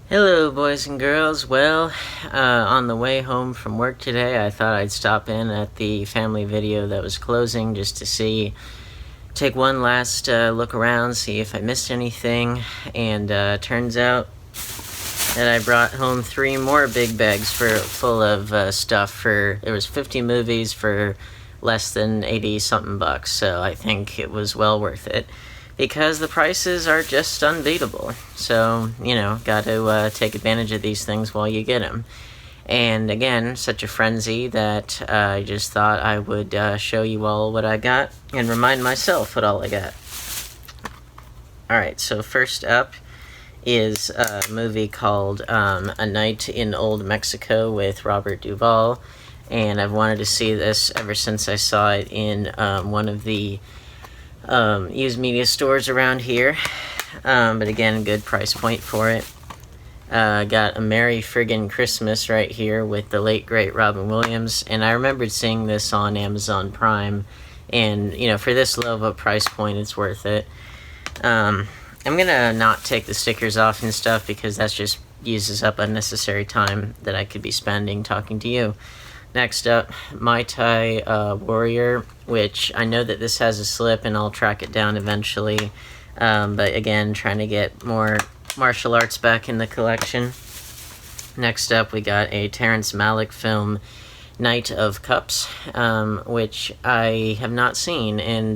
Hello, boys and girls. Well, on the way home from work today, I thought I'd stop in at the family video that was closing just to take one last look around, see if I missed anything. And turns out that I brought home 3 more big bags full of stuff. There was 50 movies for less than 80 something bucks, so I think it was well worth it. Because the prices are just unbeatable. So, gotta take advantage of these things while you get them. And again, such a frenzy that I just thought I would show you all what I got and remind myself what all I got. Alright, so first up is a movie called A Night in Old Mexico with Robert Duvall. And I've wanted to see this ever since I saw it in one of the used media stores around here, but again, good price point for it. Got A Merry Friggin' Christmas right here with the late great Robin Williams, and I remembered seeing this on Amazon Prime, and for this low of a price point, it's worth it. I'm gonna not take the stickers off and stuff because that just uses up unnecessary time that I could be spending talking to you. Next up, Mai Tai Warrior, which I know that this has a slip and I'll track it down eventually. But again, trying to get more martial arts back in the collection. Next up, we got a Terrence Malick film, Knight of Cups, which I have not seen. And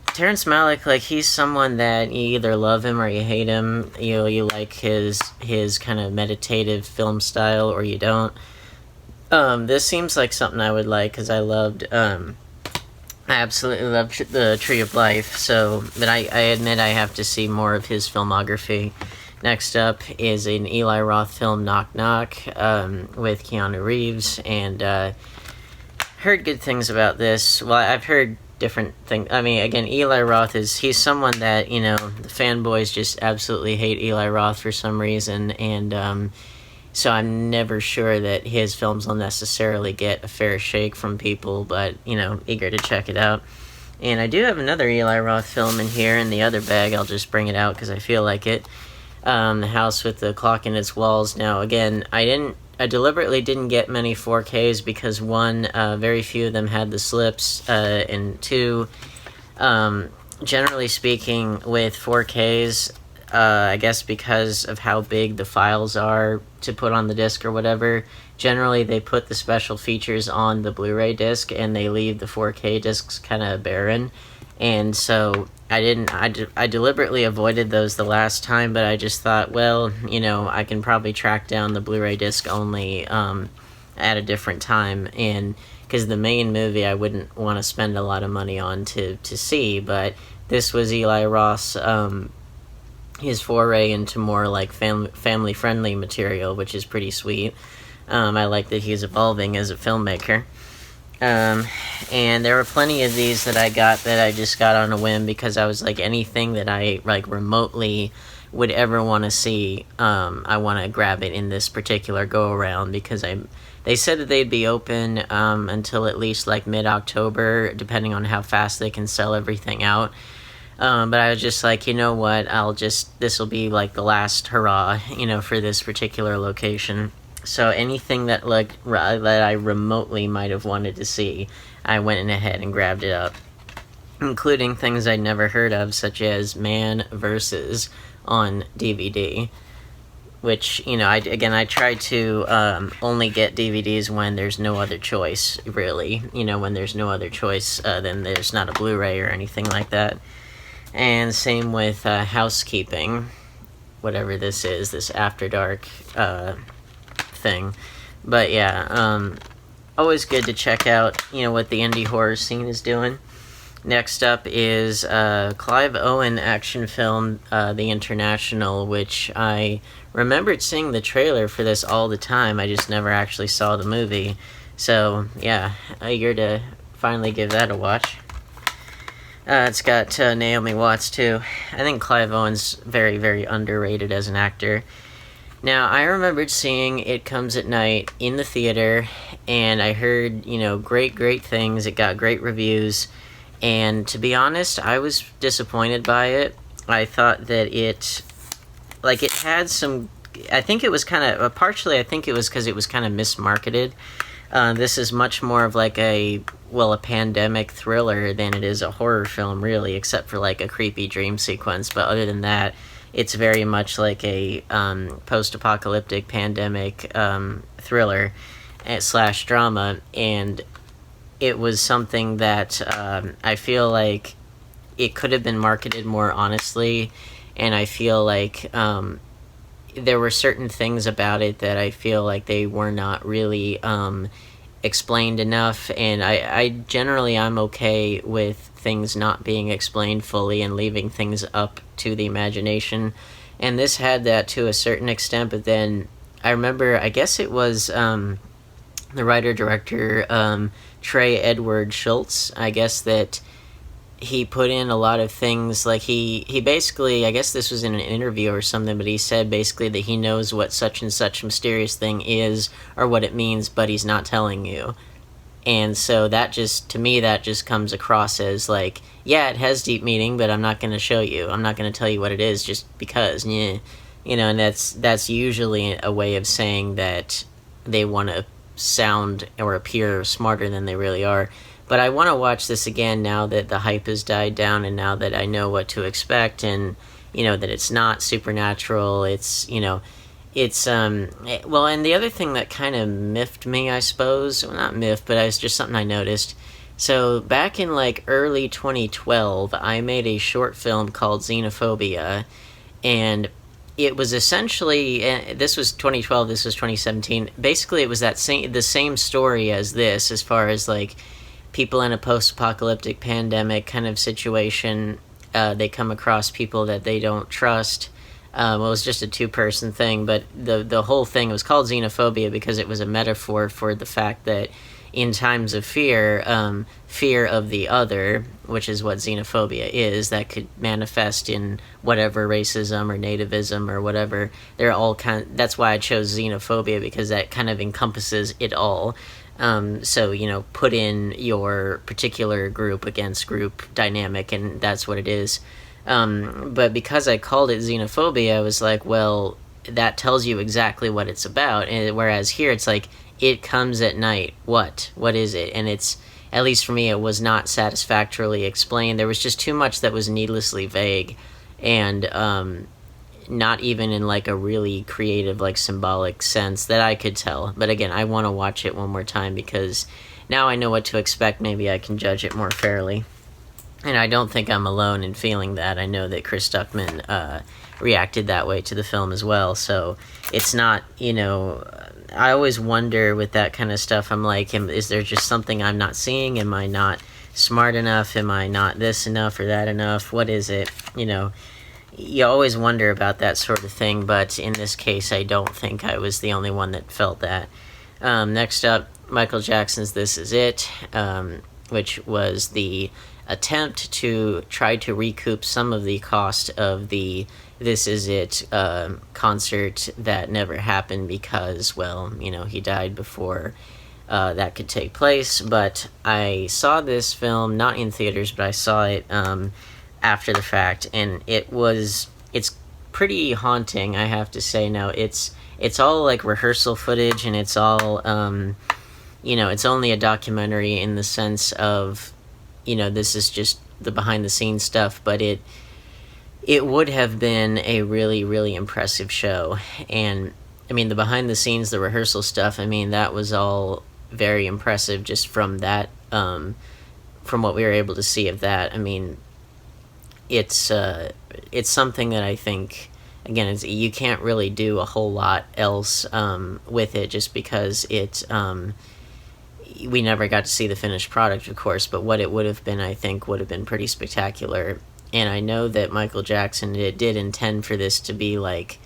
Terrence Malick, he's someone that you either love him or you hate him. You like his kind of meditative film style or you don't. This seems like something I would like because I absolutely loved The Tree of Life, but I admit I have to see more of his filmography. Next up is an Eli Roth film, Knock Knock, with Keanu Reeves, and heard good things about this. Well, I've heard different things. I mean, again, Eli Roth he's someone that, the fanboys just absolutely hate Eli Roth for some reason, and so I'm never sure that his films will necessarily get a fair shake from people, but, eager to check it out. And I do have another Eli Roth film in here in the other bag. I'll just bring it out because I feel like it. The House with the Clock in Its Walls. Now, again, I deliberately didn't get many 4Ks because, one, very few of them had the slips, and two, generally speaking, with 4Ks, I guess because of how big the files are to put on the disc or whatever, generally they put the special features on the Blu-ray disc and they leave the 4K discs kind of barren. And so I deliberately avoided those the last time, but I just thought, well, I can probably track down the Blu-ray disc only at a different time, and because the main movie I wouldn't want to spend a lot of money on to see, but this was Eli Roth's his foray into more family-friendly material, which is pretty sweet. I like that he's evolving as a filmmaker. And there were plenty of these that I got that I just got on a whim because I was like, anything that I remotely would ever want to see, I want to grab it in this particular go-around because they said that they'd be open until at least mid-October, depending on how fast they can sell everything out. But I was just like, you know what, this will be the last hurrah, for this particular location. So anything that I remotely might have wanted to see, I went ahead and grabbed it up. Including things I'd never heard of, such as Man vs. on DVD. Which, I try to only get DVDs when there's no other choice, really. When there's no other choice, then there's not a Blu-ray or anything like that. And same with Housekeeping, whatever this is, this After Dark thing. But yeah, always good to check out, what the indie horror scene is doing. Next up is Clive Owen action film, The International, which I remembered seeing the trailer for this all the time. I just never actually saw the movie. So yeah, eager to finally give that a watch. It's got Naomi Watts, too. I think Clive Owen's very, very underrated as an actor. Now, I remembered seeing It Comes at Night in the theater, and I heard, great things. It got great reviews, and to be honest, I was disappointed by it. I thought that it had some I think it was kind of partially. I think it was because it was kind of mismarketed. This is much more of like a pandemic thriller than it is a horror film, really, except for like a creepy dream sequence. But other than that, it's very much like a post-apocalyptic pandemic thriller slash drama, and it was something that I feel like it could have been marketed more honestly, and I feel like there were certain things about it that I feel like they were not really explained enough, and I generally I'm okay with things not being explained fully and leaving things up to the imagination, and this had that to a certain extent. But then I remember, I guess it was the writer-director Trey Edward Schultz, I guess, that he put in a lot of things, like he basically, I guess this was in an interview or something, but he said basically that he knows what such and such mysterious thing is or what it means, but he's not telling you. And so that just, to me, that just comes across as like, yeah, it has deep meaning, but I'm not going to show you. I'm not going to tell you what it is just because, yeah. And that's usually a way of saying that they want to sound or appear smarter than they really are. But I want to watch this again now that the hype has died down and now that I know what to expect, and that it's not supernatural. It's it's and the other thing that kind of miffed me, I suppose, well, not miffed, but it's just something I noticed. So back in like early 2012, I made a short film called Xenophobia, and it was essentially, this was 2012, this was 2017. Basically, it was the same story as this, as far as like people in a post-apocalyptic pandemic kind of situation. They come across people that they don't trust. It was just a two-person thing, but the whole thing was called Xenophobia because it was a metaphor for the fact that in times of fear, fear of the other, which is what xenophobia is, that could manifest in whatever racism or nativism or whatever. They're all that's why I chose xenophobia, because that kind of encompasses it all. So, put in your particular group against group dynamic, and that's what it is. But because I called it xenophobia, I was like, well, that tells you exactly what it's about. And whereas here, it's like, it comes at night. What is it? And it's, at least for me, it was not satisfactorily explained. There was just too much that was needlessly vague, and not even in like a really creative, like symbolic sense that I could tell. But again, I want to watch it one more time because now I know what to expect. Maybe I can judge it more fairly. And I don't think I'm alone in feeling that. I know that Chris Stuckman reacted that way to the film as well. So it's not, I always wonder with that kind of stuff. I'm like, is there just something I'm not seeing? Am I not smart enough? Am I not this enough or that enough? What is it? You always wonder about that sort of thing. But in this case, I don't think I was the only one that felt that. Next up, Michael Jackson's This Is It, which was the attempt to try to recoup some of the cost of the This Is It concert that never happened because, well, he died before that could take place. But I saw this film, not in theaters, but I saw it after the fact, and it's pretty haunting, I have to say. Now, it's all like rehearsal footage, and it's all, it's only a documentary in the sense of, this is just the behind-the-scenes stuff, but it would have been a really, really impressive show. And, the behind-the-scenes, the rehearsal stuff, that was all very impressive just from that, from what we were able to see of that. It's something that I think, again, you can't really do a whole lot else with it, just because we never got to see the finished product, of course, but what it would have been, I think, would have been pretty spectacular. And I know that Michael Jackson did intend for this to be like,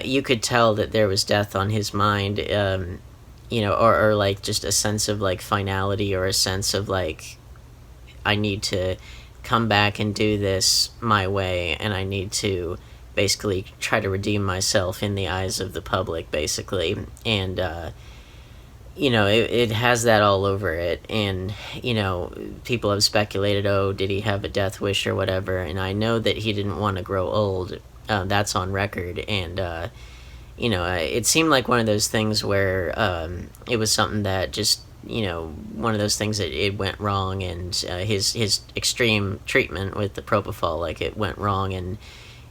you could tell that there was death on his mind, or like just a sense of like finality, or a sense of like, I need to come back and do this my way, and I need to basically try to redeem myself in the eyes of the public, basically. And it has that all over it. And people have speculated, oh, did he have a death wish or whatever, and I know that he didn't want to grow old. That's on record. And it seemed like one of those things where it was something that just, one of those things that it went wrong, and his extreme treatment with the propofol, like, it went wrong, and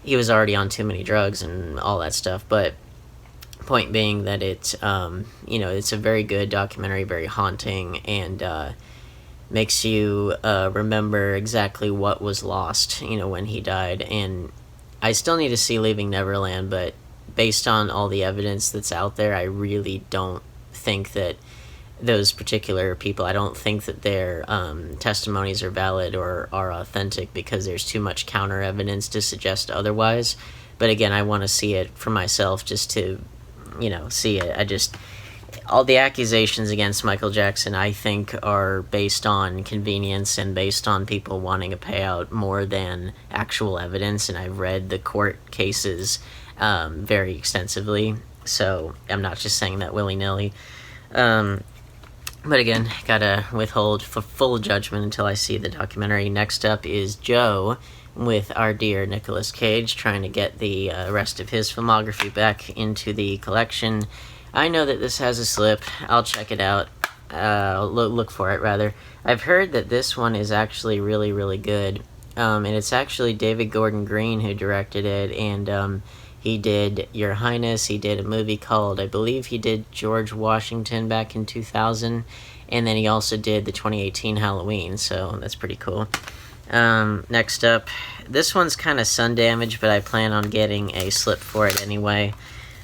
he was already on too many drugs and all that stuff. But point being that it's it's a very good documentary, very haunting, and makes you remember exactly what was lost, when he died. And I still need to see Leaving Neverland, but based on all the evidence that's out there, I really don't think that those particular people, I don't think that their testimonies are valid or are authentic, because there's too much counter evidence to suggest otherwise. But again, I want to see it for myself, just to, see it. All the accusations against Michael Jackson, I think, are based on convenience and based on people wanting a payout more than actual evidence. And I've read the court cases very extensively, so I'm not just saying that willy-nilly. But again, gotta withhold full judgment until I see the documentary. Next up is Joe, with our dear Nicolas Cage, trying to get the rest of his filmography back into the collection. I know that this has a slip. I'll check it out. Look for it, rather. I've heard that this one is actually really, really good. And it's actually David Gordon Green who directed it, and he did Your Highness. He did a movie called, I believe he did George Washington back in 2000, and then he also did the 2018 Halloween, so that's pretty cool. Next up, this one's kind of sun damaged, but I plan on getting a slip for it anyway,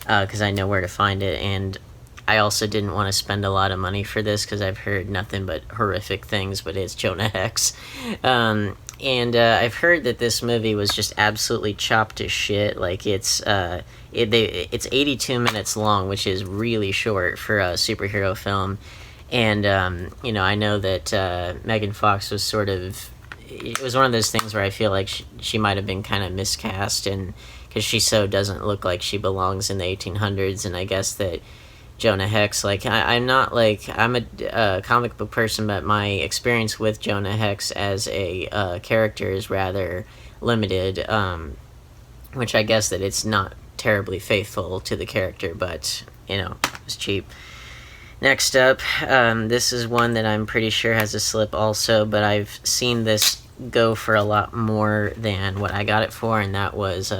because I know where to find it, and I also didn't want to spend a lot of money for this, because I've heard nothing but horrific things, but it's Jonah Hex. And I've heard that this movie was just absolutely chopped to shit. Like, it's 82 minutes long, which is really short for a superhero film. And, I know that Megan Fox was sort of... It was one of those things where I feel like she might have been kind of miscast, and because she so doesn't look like she belongs in the 1800s, and I guess that Jonah Hex, like, I'm not, like, I'm a comic book person, but my experience with Jonah Hex as a character is rather limited, which I guess that it's not terribly faithful to the character, but, it's cheap. Next up, this is one that I'm pretty sure has a slip also, but I've seen this go for a lot more than what I got it for, and that was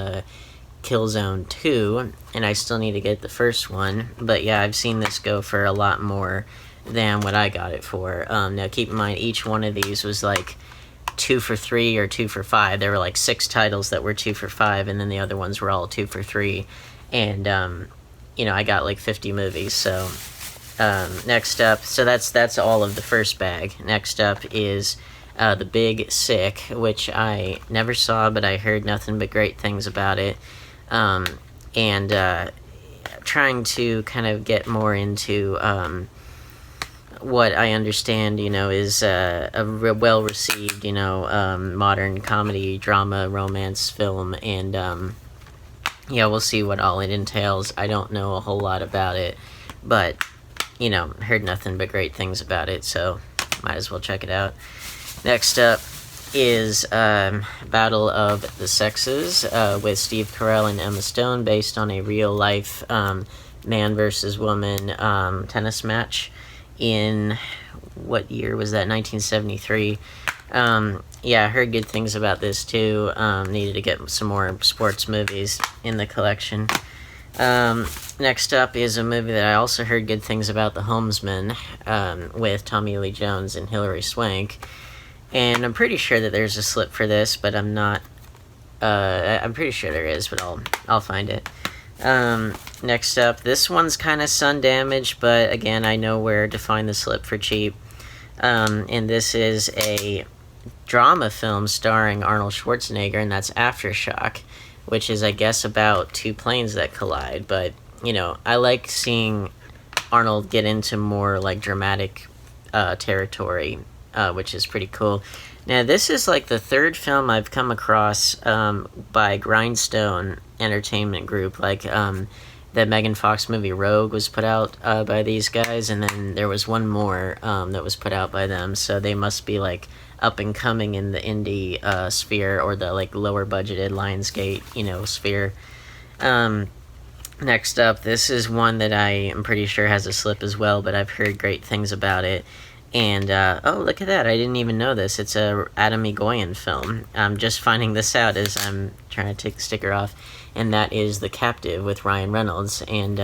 Killzone 2, and I still need to get the first one, but yeah, I've seen this go for a lot more than what I got it for. Now keep in mind, each one of these was like 2 for 3 or 2 for 5. There were like 6 titles that were 2 for 5, and then the other ones were all 2 for 3, and I got like 50 movies. So next up, so that's all of the first bag. Next up is The Big Sick, which I never saw, but I heard nothing but great things about it. And trying to kind of get more into what I understand, is a well-received, modern comedy, drama, romance film, and we'll see what all it entails. I don't know a whole lot about it, but, heard nothing but great things about it, so might as well check it out. Next up is Battle of the Sexes with Steve Carell and Emma Stone, based on a real-life man versus woman tennis match in, what year was that, 1973. I heard good things about this too. Needed to get some more sports movies in the collection. Next up is a movie that I also heard good things about, The Homesman, with Tommy Lee Jones and Hilary Swank. And I'm pretty sure that there's a slip for this, but I'm not... I'm pretty sure there is, but I'll find it. Next up, this one's kind of sun damaged, but again, I know where to find the slip for cheap. And this is a drama film starring Arnold Schwarzenegger, and that's Aftershock, which is, I guess, about 2 planes that collide. But, I like seeing Arnold get into more, like, dramatic territory, which is pretty cool. Now, this is like the 3rd film I've come across by Grindstone Entertainment Group. Like, the Megan Fox movie Rogue was put out by these guys, and then there was one more that was put out by them. So they must be, like, up and coming in the indie sphere, or the, like, lower budgeted Lionsgate, sphere. Next up, this is one that I am pretty sure has a slip as well, but I've heard great things about it. And, oh, look at that. I didn't even know this. It's a Adam Egoyan film. I'm just finding this out as I'm trying to take the sticker off. And that is The Captive with Ryan Reynolds. And,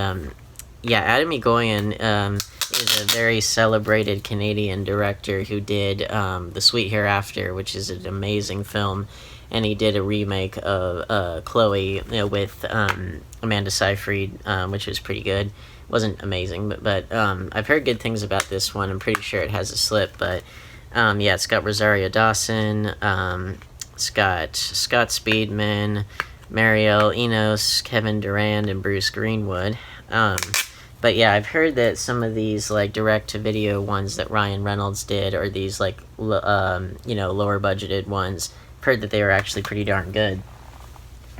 yeah, Adam Egoyan is a very celebrated Canadian director who did The Sweet Hereafter, which is an amazing film. And he did a remake of Chloe, with Amanda Seyfried, which was pretty good. Wasn't amazing, but I've heard good things about this one. I'm pretty sure it has a slip, but yeah, it's got Rosario Dawson, Scott Speedman, Marielle Enos, Kevin Durand, and Bruce Greenwood. But yeah, I've heard that some of these like direct-to-video ones that Ryan Reynolds did, or these like lower budgeted ones, I've heard that they were actually pretty darn good.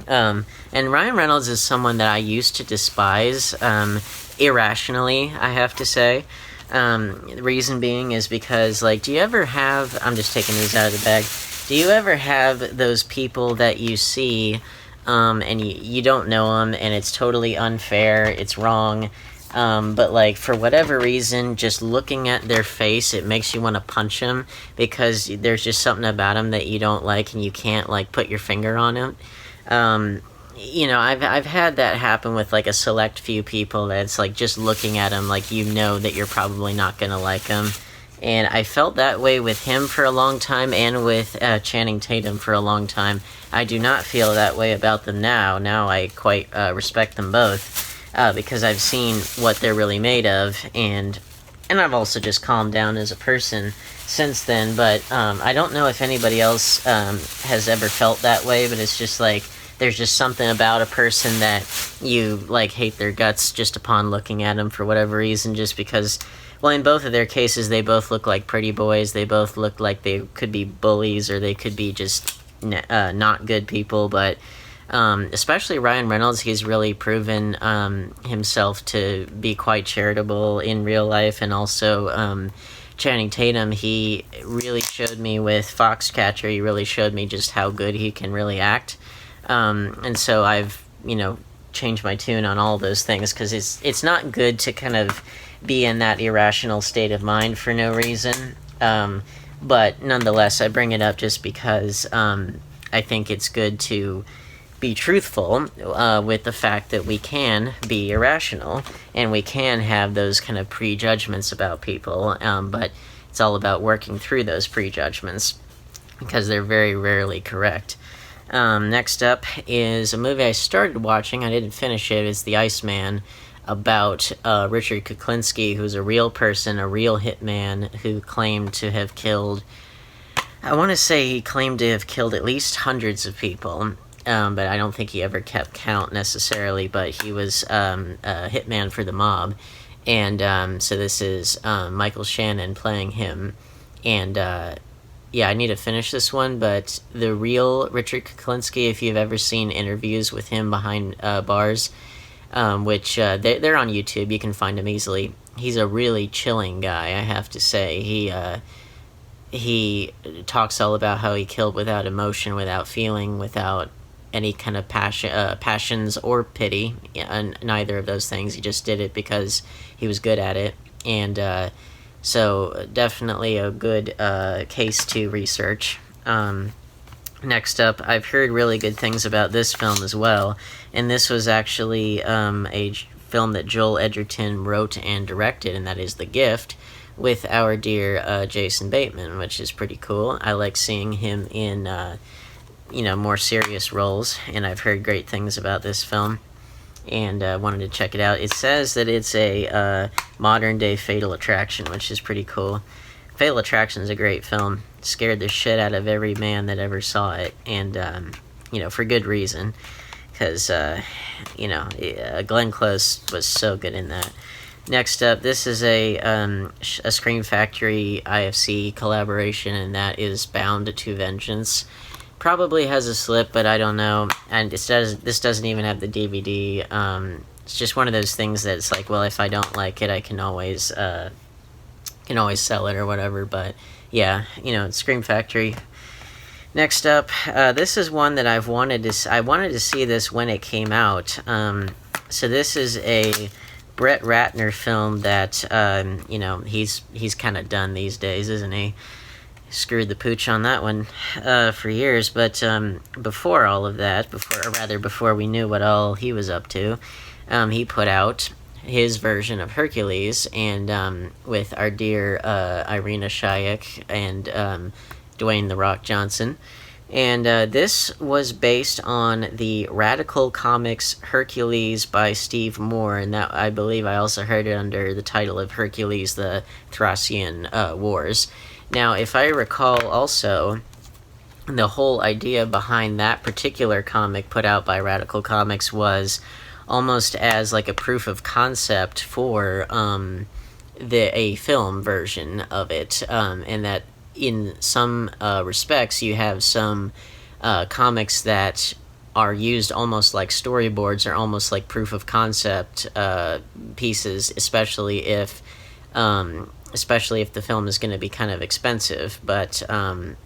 And Ryan Reynolds is someone that I used to despise, irrationally, I have to say. The reason being is because, like, do you ever have, I'm just taking these out of the bag, do you ever have those people that you see, and you don't know them, and it's totally unfair, it's wrong, but, like, for whatever reason, just looking at their face, it makes you want to punch them, because there's just something about them that you don't like, and you can't, like, put your finger on it. I've had that happen with like a select few people that's like just looking at them like that you're probably not gonna like them, and I felt that way with him for a long time and with Channing Tatum for a long time. I do not feel that way about them now. Now I quite respect them both because I've seen what they're really made of, and I've also just calmed down as a person since then, but I don't know if anybody else has ever felt that way, but it's just like there's just something about a person that you like hate their guts just upon looking at them for whatever reason, just because, well, in both of their cases, they both look like pretty boys, they both look like they could be bullies, or they could be just not good people, but especially Ryan Reynolds, he's really proven himself to be quite charitable in real life, and also Channing Tatum, he really showed me with Foxcatcher, he really showed me just how good he can really act, and so I've, changed my tune on all those things, because it's not good to kind of be in that irrational state of mind for no reason, but nonetheless, I bring it up just because I think it's good to be truthful with the fact that we can be irrational and we can have those kind of prejudgments about people, but it's all about working through those prejudgments because they're very rarely correct. Next up is a movie I started watching. I didn't finish it. It's The Iceman, about Richard Kuklinski, who's a real person, a real hitman who claimed to have killed, I want to say he claimed to have killed at least hundreds of people. But I don't think he ever kept count necessarily, but he was a hitman for the mob, and so this is Michael Shannon playing him, and yeah, I need to finish this one, but the real Richard Kuklinski, if you've ever seen interviews with him behind bars, which they're on YouTube, you can find him easily, he's a really chilling guy, I have to say. He talks all about how he killed without emotion, without feeling, without any kind of passions or pity, and neither of those things. He just did it because he was good at it, and so definitely a good case to research. Next up, I've heard really good things about this film as well, and this was actually a film that Joel Edgerton wrote and directed, and that is The Gift, with our dear Jason Bateman, which is pretty cool. I like seeing him in more serious roles, and I've heard great things about this film, and wanted to check it out. It says that it's a modern-day Fatal Attraction, which is pretty cool. Fatal Attraction is a great film. It scared the shit out of every man that ever saw it, and, for good reason, because, Glenn Close was so good in that. Next up, this is a Scream Factory IFC collaboration, and that is Bound to Vengeance. Probably has a slip, but I don't know, and this doesn't even have the DVD. It's just one of those things that's like, well, if I don't like it, I can always sell it or whatever, but yeah, Scream Factory. Next up, this is one that I wanted to see this when it came out, So this is a Brett Ratner film that, he's kind of done these days, isn't he? Screwed the pooch on that one for years. But before all of that, before we knew what all he was up to, he put out his version of Hercules, and with our dear Irina Shayk and Dwayne "The Rock" Johnson. And this was based on the Radical Comics Hercules by Steve Moore, and that, I believe, I also heard it under the title of Hercules: The Thracian Wars. Now, if I recall, also, the whole idea behind that particular comic put out by Radical Comics was almost as like a proof of concept for a film version of it, and that in some respects you have some comics that are used almost like storyboards or almost like proof of concept pieces, especially if the film is going to be kind of expensive, but kind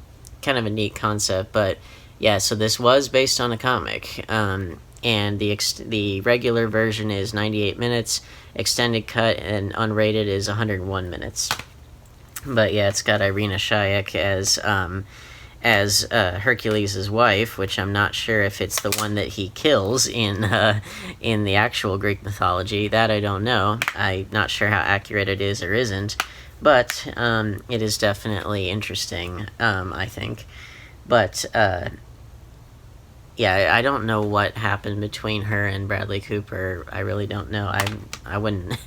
of a neat concept. But yeah, so this was based on a comic, and the regular version is 98 minutes, extended cut and unrated is 101 minutes. But yeah, it's got Irina Shayk as Hercules' wife, which I'm not sure if it's the one that he kills in the actual Greek mythology. That I don't know. I'm not sure how accurate it is or isn't, but it is definitely interesting, I think. But yeah, I don't know what happened between her and Bradley Cooper. I really don't know. I wouldn't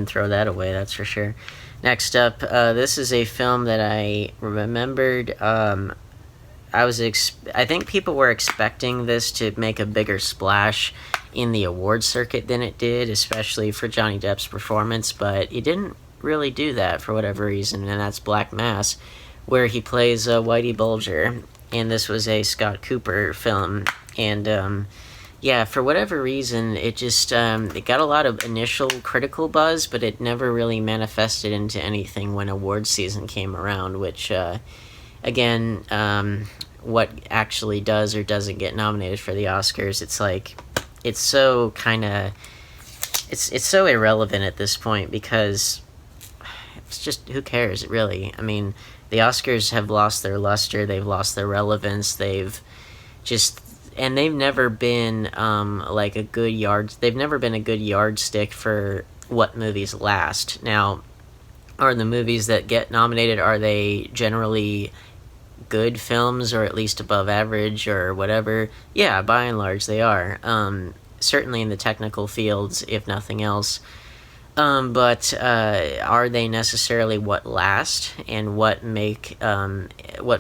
throw that away, that's for sure. Next up, this is a film that I remembered. I think people were expecting this to make a bigger splash in the award circuit than it did, especially for Johnny Depp's performance, but it didn't really do that for whatever reason, and that's Black Mass, where he plays Whitey Bulger, and this was a Scott Cooper film, and yeah, for whatever reason, it just it got a lot of initial critical buzz, but it never really manifested into anything when award season came around, which, again, what actually does or doesn't get nominated for the Oscars, it's like, it's so kind of, it's so irrelevant at this point, because it's just, who cares, really? I mean, the Oscars have lost their luster, they've lost their relevance, they've never been they've never been a good yardstick for what movies last. Now, are the movies that get nominated, are they generally good films, or at least above average, or whatever? Yeah, by and large they are. Certainly in the technical fields, if nothing else. But are they necessarily what last, and what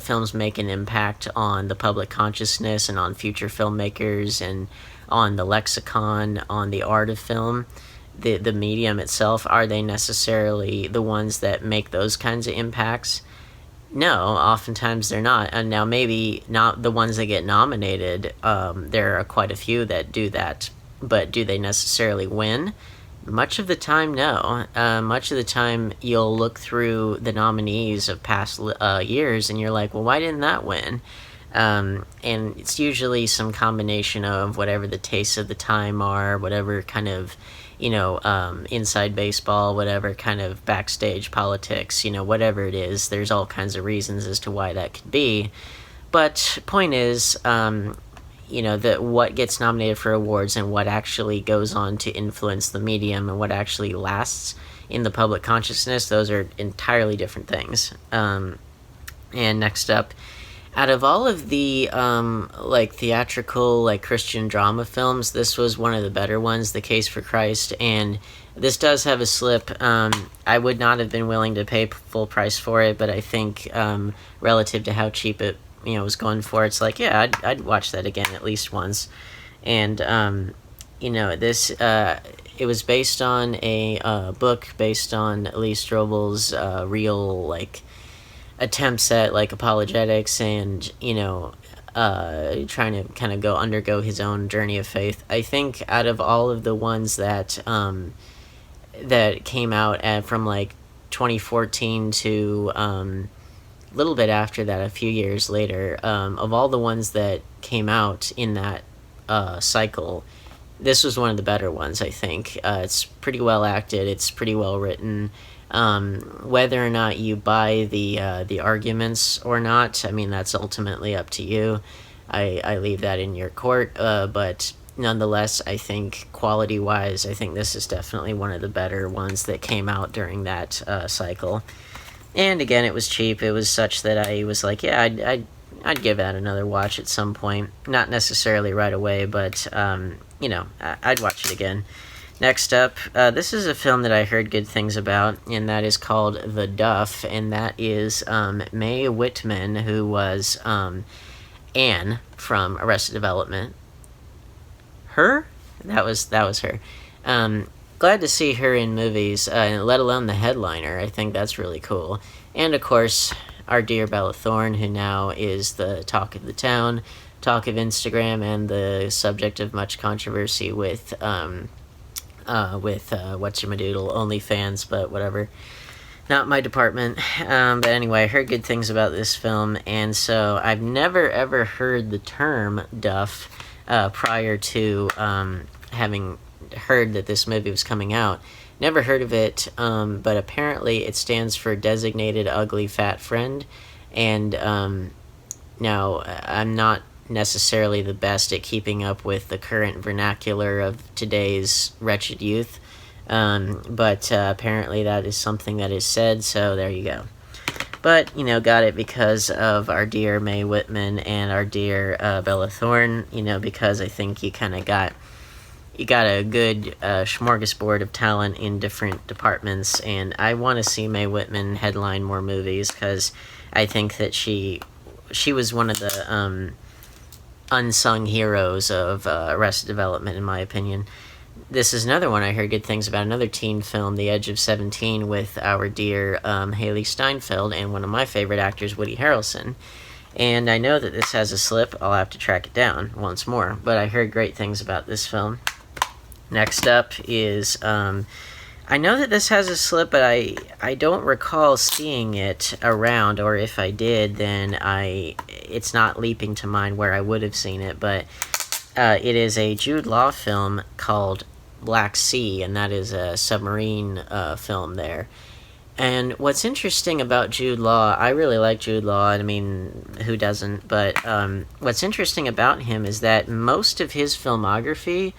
films make an impact on the public consciousness and on future filmmakers and on the lexicon, on the art of film, the medium itself? Are they necessarily the ones that make those kinds of impacts? No, oftentimes they're not. And now, maybe not the ones that get nominated, there are quite a few that do that, but do they necessarily win? Much of the time, no. Much of the time, you'll look through the nominees of past years, and you're like, well, why didn't that win? And it's usually some combination of whatever the tastes of the time are, whatever kind of, inside baseball, whatever kind of backstage politics, whatever it is. There's all kinds of reasons as to why that could be. But point is, that what gets nominated for awards and what actually goes on to influence the medium and what actually lasts in the public consciousness, those are entirely different things. And next up, out of all of the theatrical, Christian drama films, this was one of the better ones, The Case for Christ, and this does have a slip. I would not have been willing to pay full price for it, but I think relative to how cheap it was going for, it's like, yeah, I'd watch that again at least once. And this it was based on a book based on Lee Strobel's real attempts at apologetics and trying to kind of undergo his own journey of faith. I think out of all of the ones that came out from 2014 to a little bit after that, a few years later, of all the ones that came out in that cycle, this was one of the better ones, I think. It's pretty well acted. It's pretty well written. Whether or not you buy the arguments or not, I mean, that's ultimately up to you. I leave that in your court. But nonetheless, I think quality-wise, I think this is definitely one of the better ones that came out during that cycle. And again, it was cheap. It was such that I was like, yeah, I'd give that another watch at some point. Not necessarily right away, but I'd watch it again. Next up, this is a film that I heard good things about, and that is called The Duff, and that is Mae Whitman, who was Anne from Arrested Development. Her? That was her. Glad to see her in movies, let alone the headliner. I think that's really cool. And of course, our dear Bella Thorne, who now is the talk of the town, talk of Instagram, and the subject of much controversy with whatchamadoodle, OnlyFans, but whatever. Not my department. But anyway, I heard good things about this film, and so I've never ever heard the term Duff prior to having heard that this movie was coming out. Never heard of it, but apparently it stands for Designated Ugly Fat Friend, and now I'm not necessarily the best at keeping up with the current vernacular of today's wretched youth, but apparently that is something that is said, so there you go. But, got it because of our dear Mae Whitman and our dear Bella Thorne, because I think you kind of got a good smorgasbord of talent in different departments, and I want to see Mae Whitman headline more movies, because I think that she was one of the unsung heroes of Arrested Development, in my opinion. This is another one I heard good things about, another teen film, The Edge of 17, with our dear Haley Steinfeld and one of my favorite actors, Woody Harrelson. And I know that this has a slip. I'll have to track it down once more, but I heard great things about this film. Next up is, I know that this has a slip, but I don't recall seeing it around, or if I did, then it's not leaping to mind where I would have seen it, but it is a Jude Law film called Black Sea, and that is a submarine film there. And what's interesting about Jude Law, I really like Jude Law, I mean, who doesn't, but what's interesting about him is that most of his filmography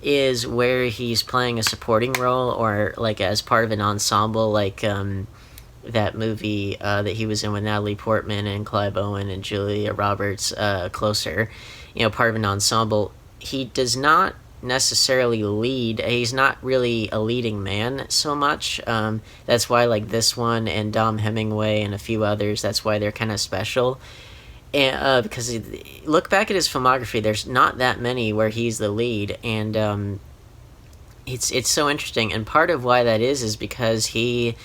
is where he's playing a supporting role, or like as part of an ensemble, like that movie that he was in with Natalie Portman and Clive Owen and Julia Roberts, Closer, part of an ensemble. He does not necessarily lead. He's not really a leading man so much. That's why, like, this one and Dom Hemingway and a few others, that's why they're kind of special. And because look back at his filmography, there's not that many where he's the lead, and it's so interesting. And part of why that is because he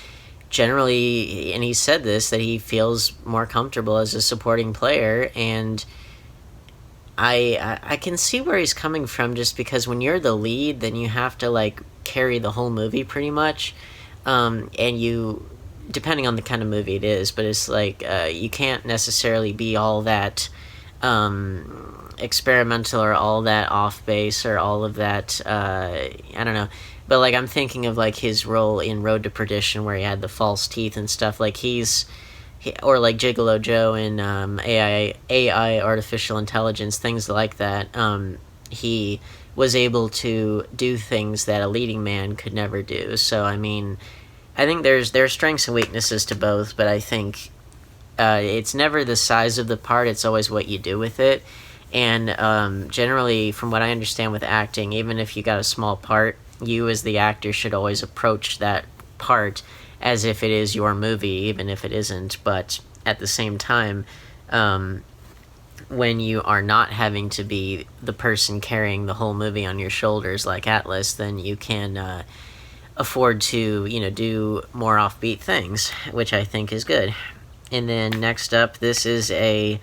generally, and he said this, that he feels more comfortable as a supporting player, and I can see where he's coming from, just because when you're the lead, then you have to, like, carry the whole movie pretty much, and you, depending on the kind of movie it is, but it's like you can't necessarily be all that experimental or all that off base or all of that, I don't know, but like I'm thinking of like his role in Road to Perdition where he had the false teeth and stuff, like or like Gigolo Joe in AI Artificial Intelligence, things like that. He was able to do things that a leading man could never do. So I mean, I think there are strengths and weaknesses to both, but I think it's never the size of the part, it's always what you do with it. And generally, from what I understand with acting, even if you got a small part, you as the actor should always approach that part as if it is your movie, even if it isn't. But at the same time, when you are not having to be the person carrying the whole movie on your shoulders like Atlas, then you can afford to, do more offbeat things, which I think is good. And then next up, this is a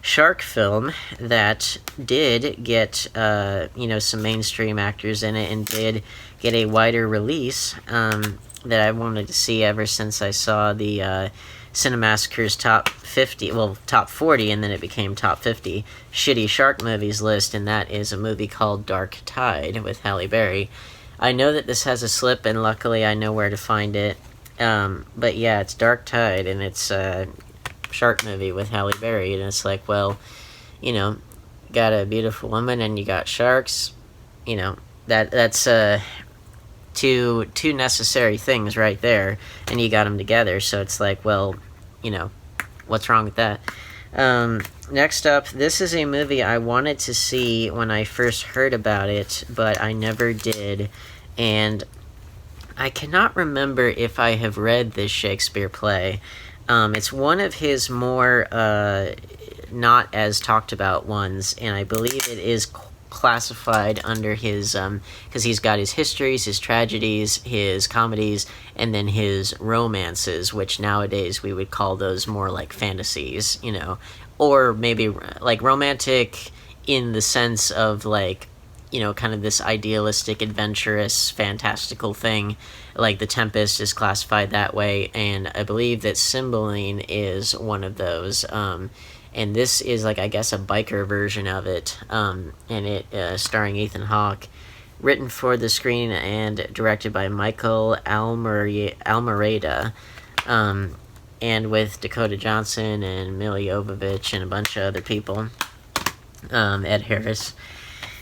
shark film that did get, some mainstream actors in it and did get a wider release that I wanted to see ever since I saw the Cinemassacre's top 50, well, top 40, and then it became top 50 shitty shark movies list, and that is a movie called Dark Tide with Halle Berry. I know that this has a slip, and luckily I know where to find it. But yeah, it's Dark Tide, and it's a shark movie with Halle Berry, and it's like, well, you know, got a beautiful woman and you got sharks, you know, that's two necessary things right there, and you got them together, so it's like, well, you know, what's wrong with that? Next up, this is a movie I wanted to see when I first heard about it, but I never did, and I cannot remember if I have read this Shakespeare play. It's one of his more not as talked about ones, and I believe it is classified under his, because he's got his histories, his tragedies, his comedies, and then his romances, which nowadays we would call those more like fantasies, you know, or maybe like romantic in the sense of like, you know, kind of this idealistic, adventurous, fantastical thing. Like The Tempest is classified that way, and I believe that Cymbeline is one of those. And this is like, I guess, a biker version of it, and it starring Ethan Hawke, written for the screen and directed by Michael Almereyda, and with Dakota Johnson and Milla Jovovich and a bunch of other people, Ed Harris.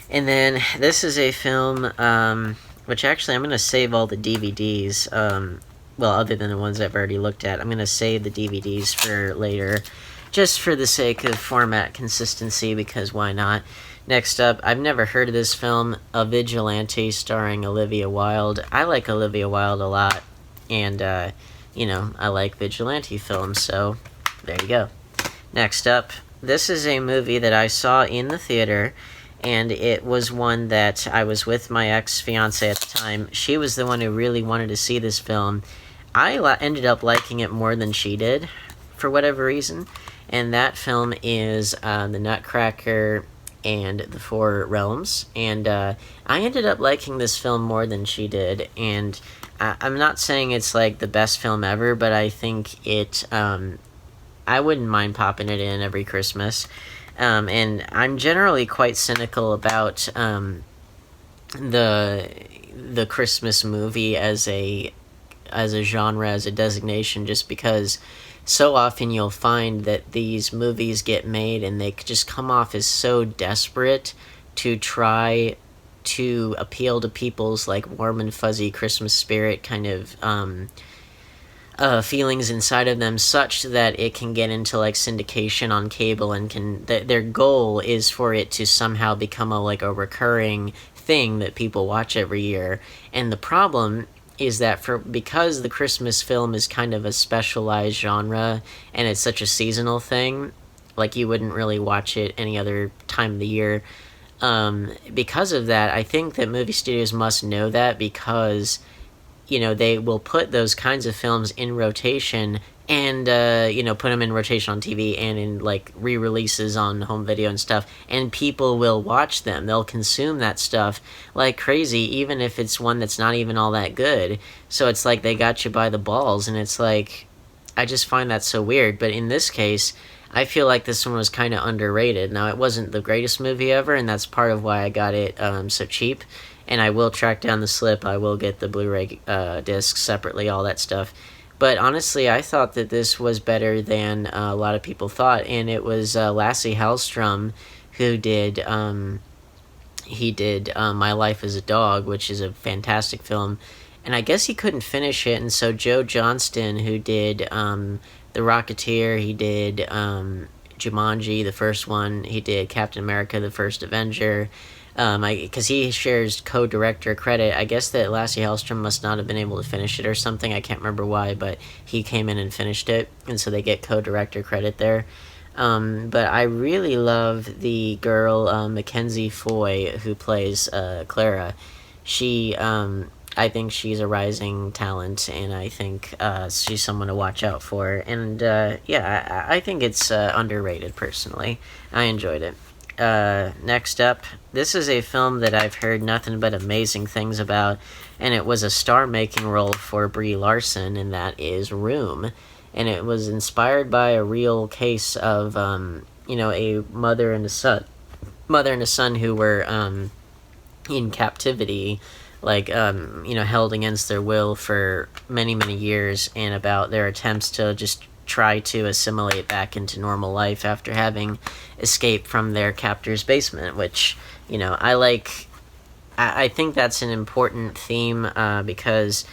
And then this is a film, which actually I'm going to save all the DVDs, well, other than the ones I've already looked at. I'm going to save the DVDs for later, just for the sake of format consistency, because why not? Next up, I've never heard of this film, A Vigilante, starring Olivia Wilde. I like Olivia Wilde a lot, and, you know, I like vigilante films, so there you go. Next up, this is a movie that I saw in the theater, and it was one that I was with my ex-fiancée at the time. She was the one who really wanted to see this film. I ended up liking it more than she did, for whatever reason. And that film is The Nutcracker and the Four Realms. And I ended up liking this film more than she did. And I'm not saying it's like the best film ever, but I think it, I wouldn't mind popping it in every Christmas. And I'm generally quite cynical about the Christmas movie as a genre, as a designation, just because so often you'll find that these movies get made and they just come off as so desperate to try to appeal to people's like warm and fuzzy Christmas spirit kind of feelings inside of them, such that it can get into like syndication on cable, and their goal is for it to somehow become a recurring thing that people watch every year. And the problem is that because the Christmas film is kind of a specialized genre and it's such a seasonal thing, like you wouldn't really watch it any other time of the year. Because of that, I think that movie studios must know that, because, you know, they will put those kinds of films in rotation and, you know, put them in rotation on TV and in, like, re-releases on home video and stuff, and people will watch them. They'll consume that stuff like crazy, even if it's one that's not even all that good. So it's like they got you by the balls, and it's like, I just find that so weird. But in this case, I feel like this one was kind of underrated. Now, it wasn't the greatest movie ever, and that's part of why I got it so cheap. And I will track down the slip. I will get the Blu-ray discs separately, all that stuff. But honestly, I thought that this was better than a lot of people thought. And it was Lasse Hallström who did, he did My Life as a Dog, which is a fantastic film. And I guess he couldn't finish it. And so Joe Johnston, who did The Rocketeer, he did Jumanji, the first one. He did Captain America, the First Avenger. Because he shares co-director credit. I guess that Lasse Hallström must not have been able to finish it or something. I can't remember why, but he came in and finished it, and so they get co-director credit there. But I really love the girl, Mackenzie Foy, who plays Clara. She, I think she's a rising talent, and I think she's someone to watch out for. And yeah, I think it's underrated, personally. I enjoyed it. Next up, this is a film that I've heard nothing but amazing things about, and it was a star-making role for Brie Larson, and that is Room. and it was inspired by a real case of a mother and a son who were in captivity, like held against their will for many many years, and about their attempts to just try to assimilate back into normal life after having escaped from their captor's basement, which I like. I think that's an important theme because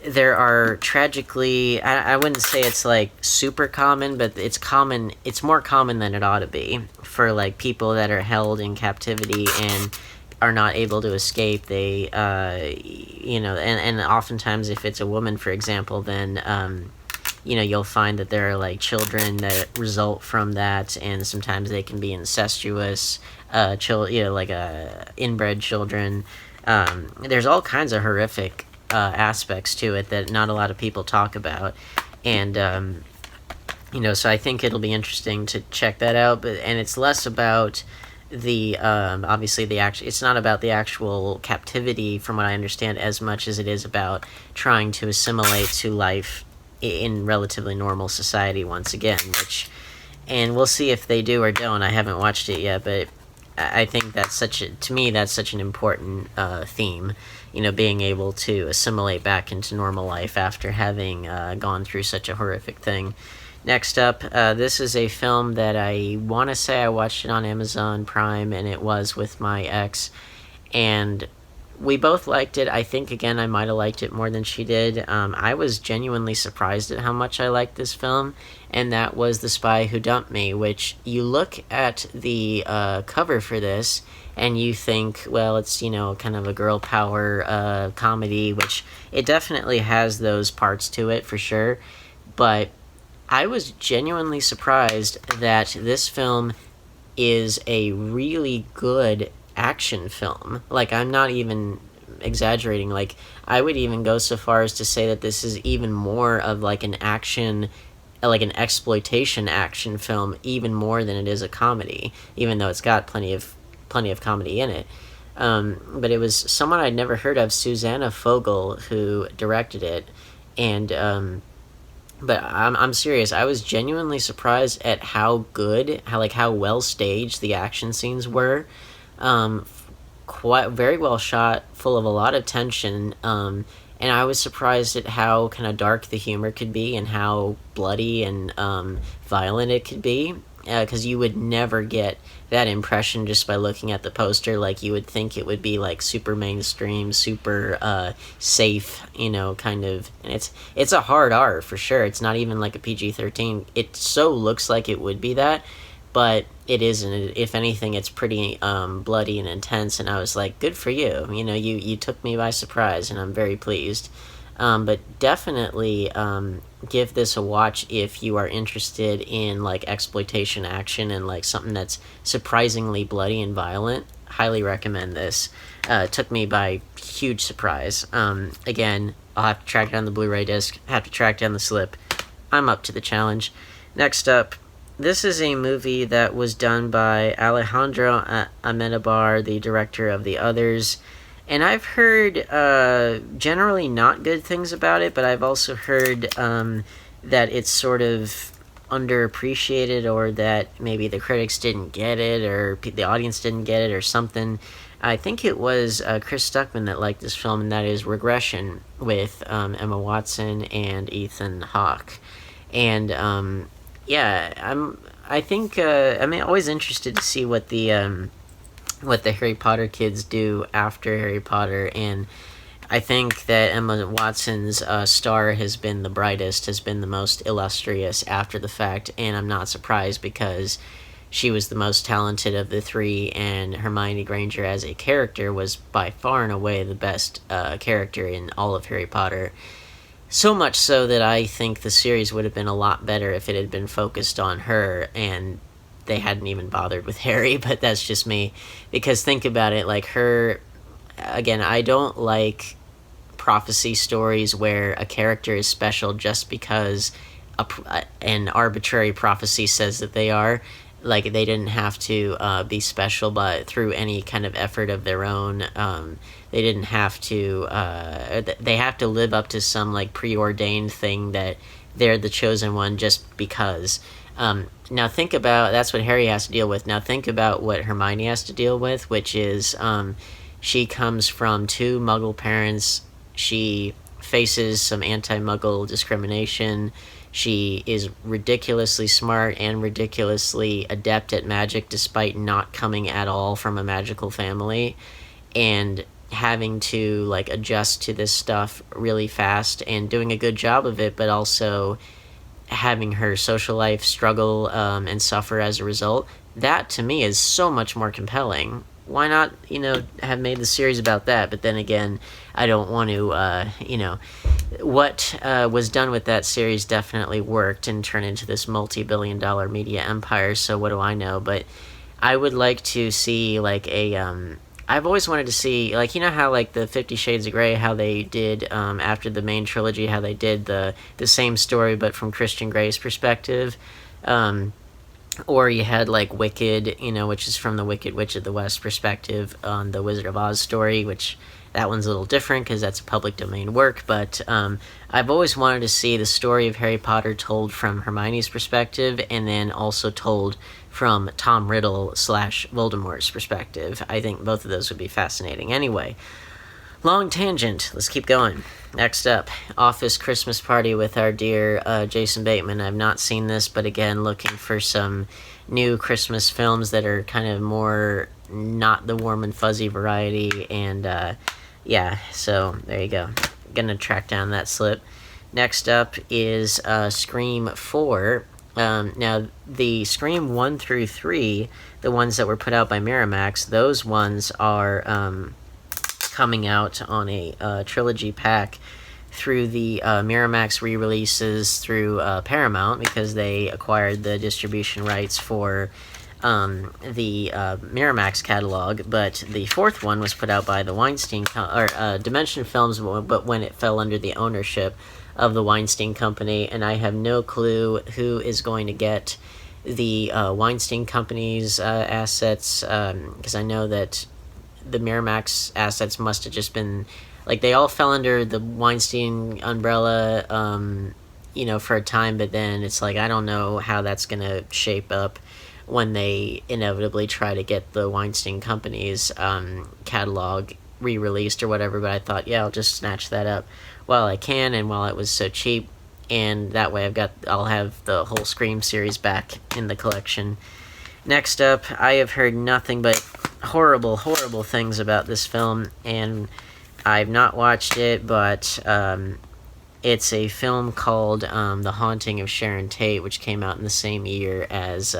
there are tragically, I wouldn't say it's like super common, but it's common. It's more common than it ought to be for like people that are held in captivity and are not able to escape. They and oftentimes if it's a woman, for example, then you'll find that there are like children that result from that, and sometimes they can be incestuous like inbred children. There's all kinds of horrific aspects to it that not a lot of people talk about, and so I think it'll be interesting to check that out. And it's less about the obviously the actual. It's not about the actual captivity, from what I understand, as much as it is about trying to assimilate to life in relatively normal society once again. And we'll see if they do or don't. I haven't watched it yet, but I think that's such an important theme, being able to assimilate back into normal life after having gone through such a horrific thing. Next up, this is a film that I want to say I watched it on Amazon Prime, and it was with my ex, and we both liked it. I think, again, I might have liked it more than she did. I was genuinely surprised at how much I liked this film, and that was The Spy Who Dumped Me, which you look at the cover for this, and you think, well, it's, kind of a girl power comedy, which it definitely has those parts to it, for sure. But I was genuinely surprised that this film is a really good action film. Like, I'm not even exaggerating. Like, I would even go so far as to say that this is even more of like an exploitation action film, even more than it is a comedy, even though it's got plenty of comedy in it. But it was someone I'd never heard of, Susanna Fogel, who directed it, and but I'm serious. I was genuinely surprised at how well staged the action scenes were. Quite very well shot, full of a lot of tension. And I was surprised at how kind of dark the humor could be and how bloody and violent it could be. Because you would never get that impression just by looking at the poster. Like, you would think it would be like super mainstream, super safe, kind of. And it's a hard R for sure. It's not even like a PG-13. It so looks like it would be that, but it isn't. If anything, it's pretty bloody and intense. And I was like, good for you. You took me by surprise, and I'm very pleased. But definitely give this a watch if you are interested in like exploitation action and like something that's surprisingly bloody and violent. Highly recommend this. Took me by huge surprise. Again, I'll have to track down the Blu-ray disc, have to track down the slip. I'm up to the challenge. Next up, this is a movie that was done by Alejandro Amenabar, the director of The Others. And I've heard generally not good things about it, but I've also heard that it's sort of underappreciated, or that maybe the critics didn't get it, or the audience didn't get it, or something. I think it was Chris Stuckman that liked this film, and that is Regression, with Emma Watson and Ethan Hawke. And I'm always interested to see what the Harry Potter kids do after Harry Potter, and I think that Emma Watson's star has been the brightest, has been the most illustrious after the fact, and I'm not surprised because she was the most talented of the three, and Hermione Granger as a character was by far and away the best character in all of Harry Potter. So much so that I think the series would have been a lot better if it had been focused on her, and they hadn't even bothered with Harry, but that's just me. Because think about it, like her, again, I don't like prophecy stories where a character is special just because an arbitrary prophecy says that they are. Like, they didn't have to be special, but through any kind of effort of their own. They didn't have to, they have to live up to some, like, preordained thing that they're the chosen one just because. Now think about, that's what Harry has to deal with. Now think about what Hermione has to deal with, which is she comes from two Muggle parents. She faces some anti-Muggle discrimination. She is ridiculously smart and ridiculously adept at magic despite not coming at all from a magical family, and having to like adjust to this stuff really fast and doing a good job of it, but also having her social life struggle and suffer as a result. That to me is so much more compelling. Why not, have made the series about that? But then again, I don't want to, what was done with that series definitely worked and turned into this multi-billion-dollar media empire. So what do I know? But I would like to see like I've always wanted to see, like, how like the 50 Shades of Grey, how they did after the main trilogy, how they did the same story but from Christian Grey's perspective. Or you had like Wicked, which is from the Wicked Witch of the West perspective on the Wizard of Oz story, which that one's a little different because that's a public domain work. But I've always wanted to see the story of Harry Potter told from Hermione's perspective, and then also told from Tom Riddle / Voldemort's perspective. I think both of those would be fascinating. Anyway, long tangent. Let's keep going. Next up, Office Christmas Party with our dear Jason Bateman. I've not seen this, but again, looking for some new Christmas films that are kind of more not the warm and fuzzy variety. And yeah, so there you go. Gonna track down that slip. Next up is Scream 4. Now, the Scream 1 through 3, the ones that were put out by Miramax, those ones are coming out on a trilogy pack through the Miramax re-releases through Paramount, because they acquired the distribution rights for the Miramax catalog. But the fourth one was put out by the Weinstein Dimension Films, but when it fell under the ownership of the Weinstein Company, and I have no clue who is going to get the Weinstein Company's assets, because I know that the Miramax assets must have just been, like, they all fell under the Weinstein umbrella, for a time, but then it's like, I don't know how that's going to shape up when they inevitably try to get the Weinstein Company's catalog re-released or whatever, but I thought, yeah, I'll just snatch that up while I can, and while it was so cheap, and that way I'll have the whole Scream series back in the collection. Next up, I have heard nothing but horrible things about this film, and I've not watched it, but it's a film called The Haunting of Sharon Tate, which came out in the same year as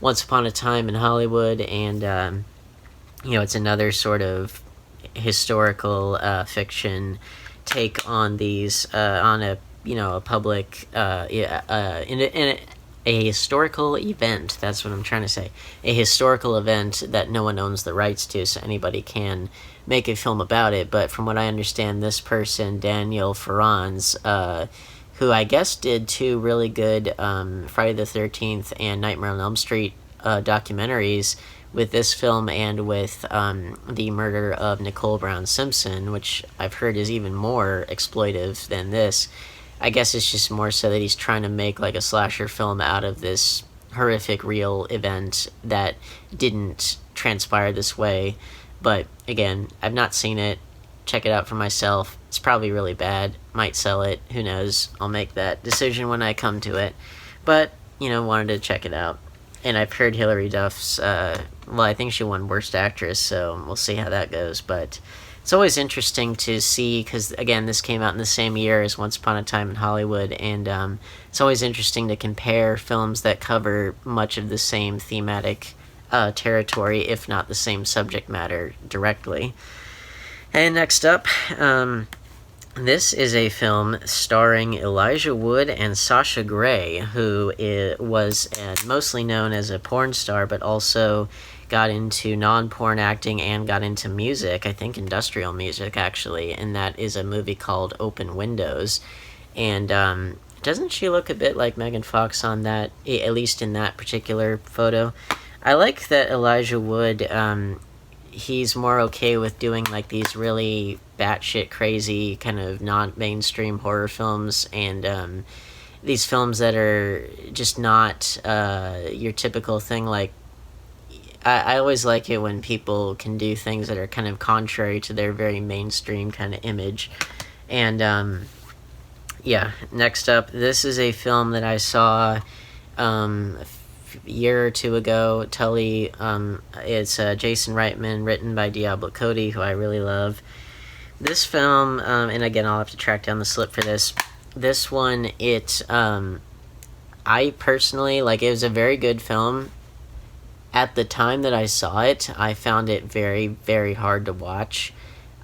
Once Upon a Time in Hollywood, and it's another sort of historical fiction take on these on a public in a historical event. That's what I'm trying to say. A historical event that no one owns the rights to, so anybody can make a film about it. But from what I understand, this person, Daniel Farrands, who I guess did two really good Friday the 13th and Nightmare on Elm Street documentaries, with this film and with the murder of Nicole Brown Simpson, which I've heard is even more exploitive than this. I guess it's just more so that he's trying to make like a slasher film out of this horrific real event that didn't transpire this way. But again, I've not seen it. Check it out for myself. It's probably really bad. Might sell it. Who knows? I'll make that decision when I come to it. But, wanted to check it out. And I've heard Hilary Duff's, I think she won Worst Actress, so we'll see how that goes. But it's always interesting to see, because, again, this came out in the same year as Once Upon a Time in Hollywood, and it's always interesting to compare films that cover much of the same thematic territory, if not the same subject matter directly. And next up, this is a film starring Elijah Wood and Sasha Grey, who was mostly known as a porn star, but also got into non-porn acting and got into music, I think industrial music, actually, and that is a movie called Open Windows. And doesn't she look a bit like Megan Fox on that, at least in that particular photo? I like that Elijah Wood, he's more okay with doing like these really batshit crazy kind of non-mainstream horror films, and these films that are just not your typical thing. Like, I always like it when people can do things that are kind of contrary to their very mainstream kind of image. And yeah, next up, this is a film that I saw a year or two ago. Tully, it's Jason Reitman, written by Diablo Cody, who I really love. This film, and again, I'll have to track down the slip for this. This one, I personally, like, it was a very good film. At the time that I saw it, I found it very, very hard to watch.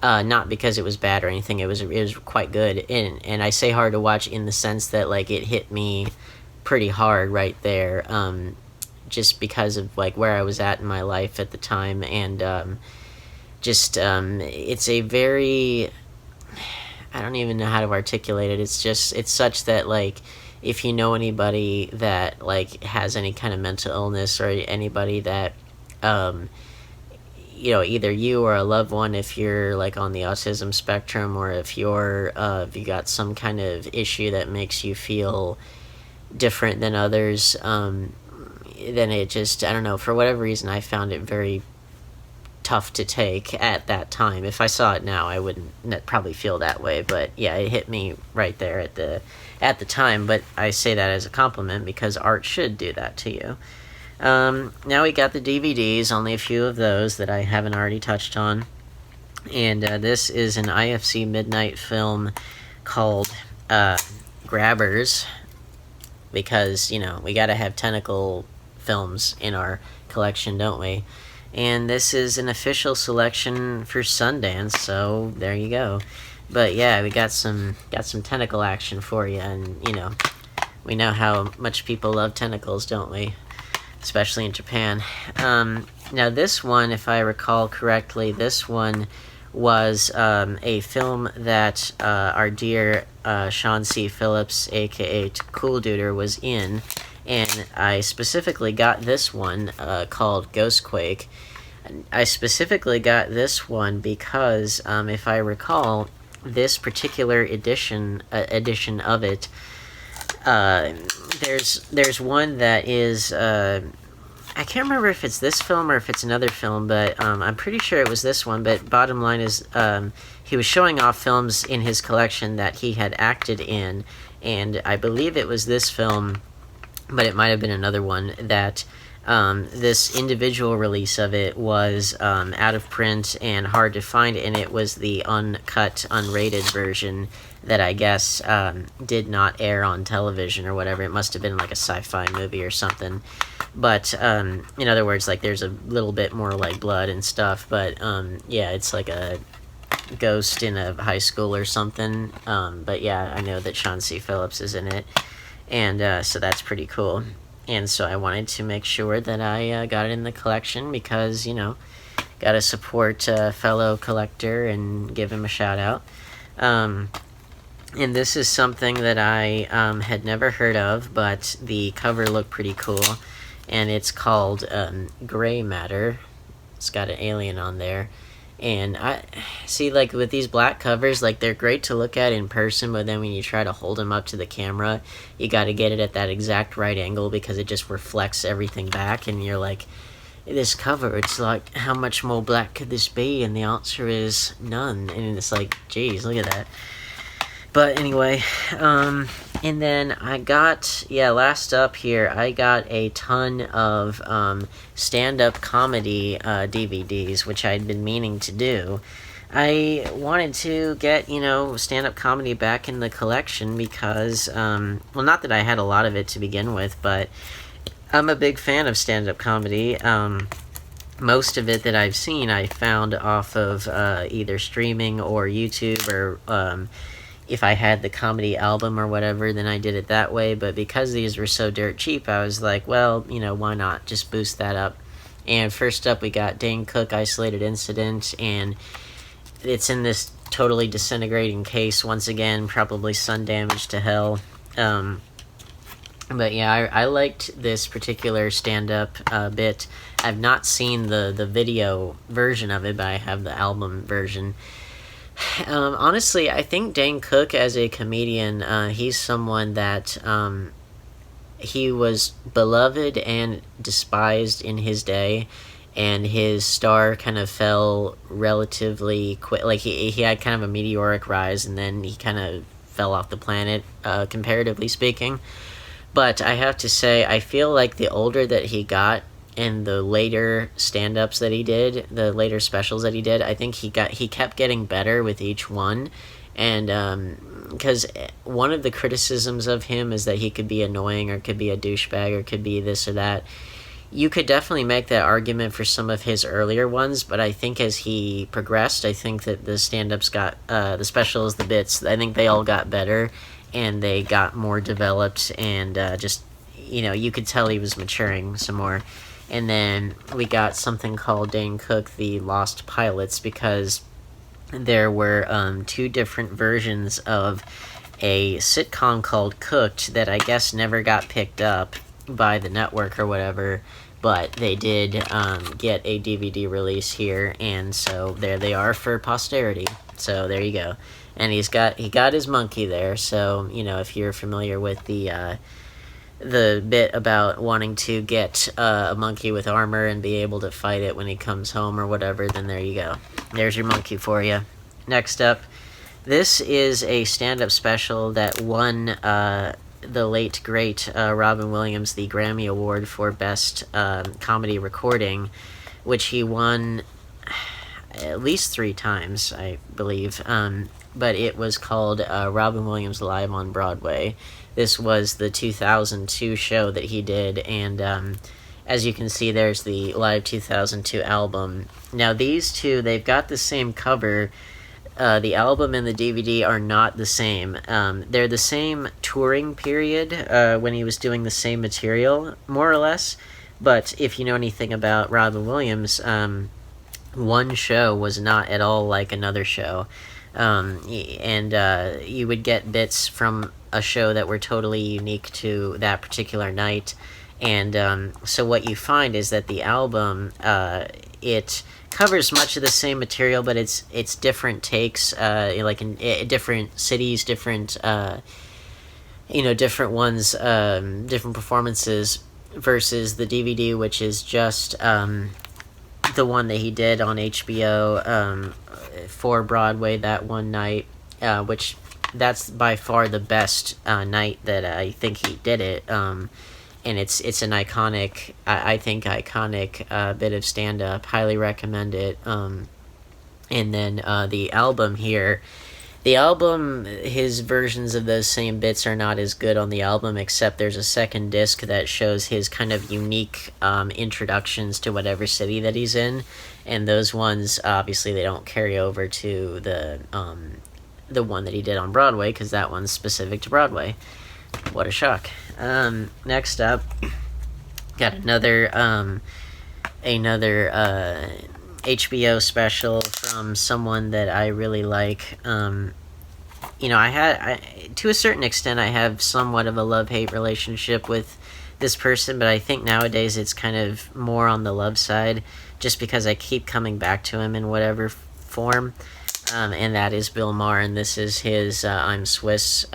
Not because it was bad or anything. It was quite good, and I say hard to watch in the sense that, like, it hit me pretty hard right there. Just because of, like, where I was at in my life at the time, and it's a very, I don't even know how to articulate it. It's such that, like, if you know anybody that, like, has any kind of mental illness, or anybody that, either you or a loved one, if you're, like, on the autism spectrum, or if if you got some kind of issue that makes you feel different than others, then it just, I don't know, for whatever reason, I found it very tough to take at that time. If I saw it now, I wouldn't probably feel that way, but yeah, it hit me right there at the time. But I say that as a compliment, because art should do that to you. Now we got the DVDs, only a few of those that I haven't already touched on, and this is an IFC Midnight film called Grabbers, because, we gotta have tentacle films in our collection, don't we? And this is an official selection for Sundance, so there you go. But yeah, we got some tentacle action for you, and we know how much people love tentacles, don't we? Especially in Japan. Now this one, if I recall correctly, this one was a film that our dear Sean C. Phillips, aka Cool Duder, was in. And I specifically got this one called Ghostquake. I specifically got this one because, if I recall, this particular edition of it, there's one that is, I can't remember if it's this film or if it's another film, but I'm pretty sure it was this one. But bottom line is, he was showing off films in his collection that he had acted in, and I believe it was this film, but it might have been another one, that this individual release of it was out of print and hard to find, and it was the uncut, unrated version that I guess did not air on television or whatever. It must have been like a sci-fi movie or something. But in other words, like, there's a little bit more, like, blood and stuff, but yeah, it's like a ghost in a high school or something. But yeah, I know that Sean C. Phillips is in it. And so that's pretty cool. And so I wanted to make sure that I got it in the collection, because, gotta support a fellow collector and give him a shout out. And this is something that I had never heard of, but the cover looked pretty cool. And it's called Gray Matter. It's got an alien on there. And I see, like, with these black covers, like, they're great to look at in person, but then when you try to hold them up to the camera, you got to get it at that exact right angle, because it just reflects everything back, and you're like, this cover, it's like, how much more black could this be? And the answer is none. And it's like, geez, look at that. But anyway, and then I got, last up here, I got a ton of stand-up comedy DVDs, which I'd been meaning to do. I wanted to get, stand-up comedy back in the collection because, well, not that I had a lot of it to begin with, but I'm a big fan of stand-up comedy. Most of it that I've seen, I found off of either streaming or YouTube, or if I had the comedy album or whatever, then I did it that way. But because these were so dirt cheap, I was like, well, why not just boost that up? And first up, we got Dane Cook, Isolated Incident, and it's in this totally disintegrating case once again, probably sun damage to hell. But yeah, I liked this particular stand-up bit. I've not seen the video version of it, but I have the album version. Honestly, I think Dane Cook as a comedian, he's someone that he was beloved and despised in his day, and his star kind of fell relatively quick. Like he had kind of a meteoric rise, and then he kind of fell off the planet, comparatively speaking. But I have to say, I feel like the older that he got, and the later stand-ups that he did, the later specials that he did, I think he kept getting better with each one. And because one of the criticisms of him is that he could be annoying, or could be a douchebag, or could be this or that. You could definitely make that argument for some of his earlier ones, but I think as he progressed, I think that the stand-ups got, the specials, the bits, I think they all got better, and they got more developed, and just, you could tell he was maturing some more. And then we got something called Dane Cook, The Lost Pilots, because there were two different versions of a sitcom called Cooked that I guess never got picked up by the network or whatever, but they did get a DVD release here, and so there they are for posterity. So there you go. And he got his monkey there. So if you're familiar with the bit about wanting to get a monkey with armor and be able to fight it when he comes home or whatever, then there you go. There's your monkey for you. Next up, this is a stand-up special that won the late great Robin Williams the Grammy Award for Best Comedy Recording, which he won at least 3 times, I believe. But it was called Robin Williams Live on Broadway. This was the 2002 show that he did, and as you can see, there's the Live 2002 album. Now, these two, they've got the same cover. The album and the DVD are not the same. They're the same touring period when he was doing the same material, more or less. But if you know anything about Robin Williams, one show was not at all like another show. And you would get bits from a show that were totally unique to that particular night. And so what you find is that the album, it covers much of the same material, but it's different takes, like in different cities, different different ones, different performances, versus the DVD, which is just the one that he did on HBO for Broadway that one night, which that's by far the best night that I think he did it. And it's an iconic, I think iconic bit of stand-up. Highly recommend it. And then the album here, his versions of those same bits are not as good on the album, except there's a second disc that shows his kind of unique introductions to whatever city that he's in, and those ones, obviously, they don't carry over to the one that he did on Broadway, because that one's specific to Broadway. What a shock. Next up, got another HBO special from someone that I really like. To a certain extent, I have somewhat of a love-hate relationship with this person, but I think nowadays it's kind of more on the love side, just because I keep coming back to him in whatever form, and that is Bill Maher, and this is his I'm Swiss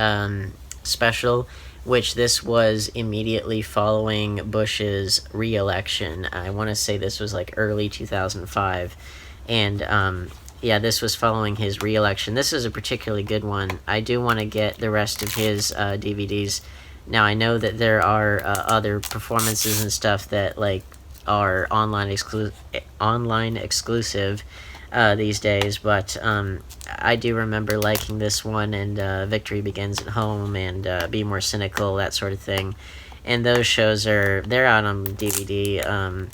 special, which this was immediately following Bush's re-election. I want to say this was like early 2005, and this was following his re-election. This is a particularly good one. I do want to get the rest of his DVDs. Now, I know that there are other performances and stuff that are online exclusive these days, but I do remember liking this one, and Victory Begins at Home, and Be More Cynical, that sort of thing. And those shows they're out on DVD.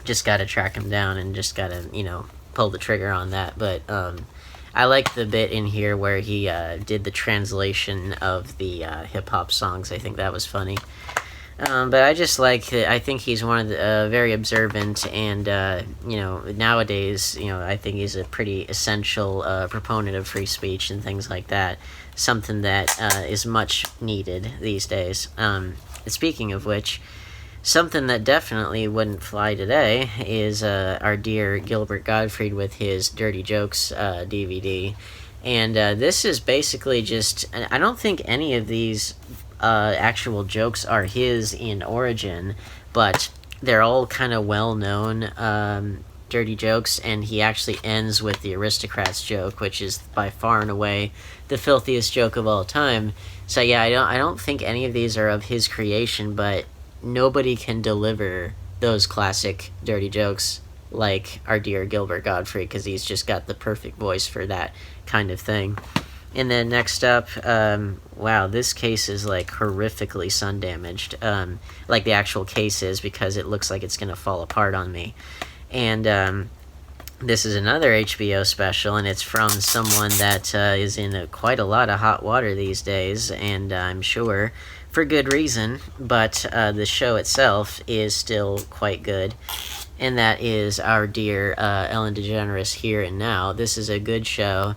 Just gotta track them down and just gotta, pull the trigger on that. But I like the bit in here where he did the translation of the hip-hop songs. I think that was funny. But I just I think he's one of the very observant, and nowadays, I think he's a pretty essential proponent of free speech and things like that. Something that is much needed these days. Speaking of which, Something that definitely wouldn't fly today is our dear Gilbert Gottfried with his Dirty Jokes DVD. And this is basically just, I don't think any of these actual jokes are his in origin, but they're all kind of well-known dirty jokes, and he actually ends with the aristocrats joke, which is by far and away the filthiest joke of all time. So yeah, I don't think any of these are of his creation, but nobody can deliver those classic dirty jokes like our dear Gilbert Gottfried, because he's just got the perfect voice for that kind of thing. And then next up, wow, this case is like horrifically sun damaged, like the actual case is, because it looks like it's gonna fall apart on me. And this is another HBO special, and it's from someone that is in quite a lot of hot water these days, and I'm sure for good reason, but the show itself is still quite good. And that is our dear Ellen DeGeneres Here and Now. This is a good show.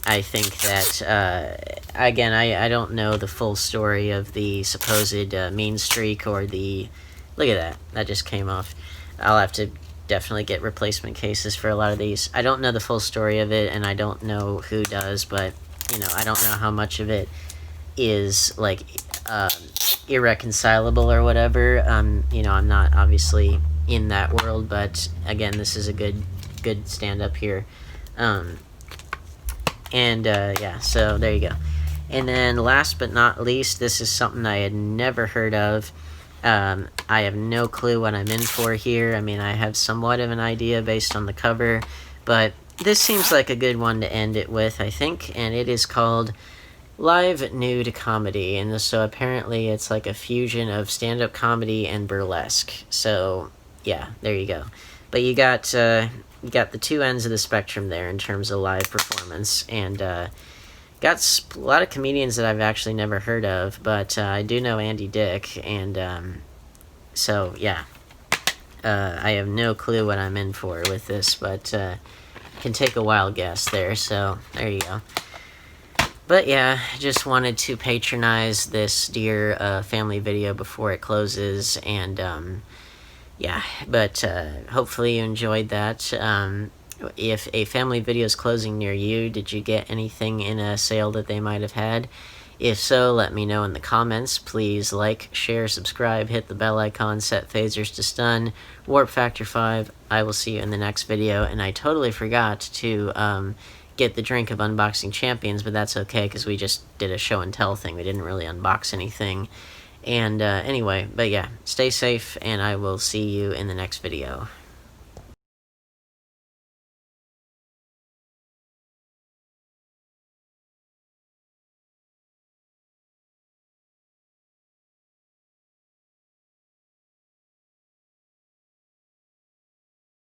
I think that, again, I don't know the full story of the supposed mean streak or the... Look at that just came off. I'll have to definitely get replacement cases for a lot of these. I don't know the full story of it, and I don't know who does, but, you know, I don't know how much of it is, like, irreconcilable or whatever. You know, I'm not obviously in that world, but again, this is a good stand-up here. Yeah, so there you go. And then last but not least, this is something I had never heard of. I have no clue what I'm in for here. I mean, I have somewhat of an idea based on the cover, but this seems like a good one to end it with, I think, and it is called Live Nude Comedy, and so apparently it's like a fusion of stand-up comedy and burlesque. So yeah, there you go. But you got the two ends of the spectrum there in terms of live performance, and got a lot of comedians that I've actually never heard of, but I do know Andy Dick, and so yeah, I have no clue what I'm in for with this, but can take a wild guess there. So there you go. But yeah, just wanted to patronize this dear family video before it closes, and yeah, but hopefully you enjoyed that. If a family video is closing near you, did you get anything in a sale that they might have had? If so, let me know in the comments. Please like, share, subscribe, hit the bell icon, set phasers to stun, Warp Factor 5. I will see you in the next video, and I totally forgot to get the drink of Unboxing Champions, but that's okay, because we just did a show and tell thing. We didn't really unbox anything. And anyway, but yeah, stay safe, and I will see you in the next video.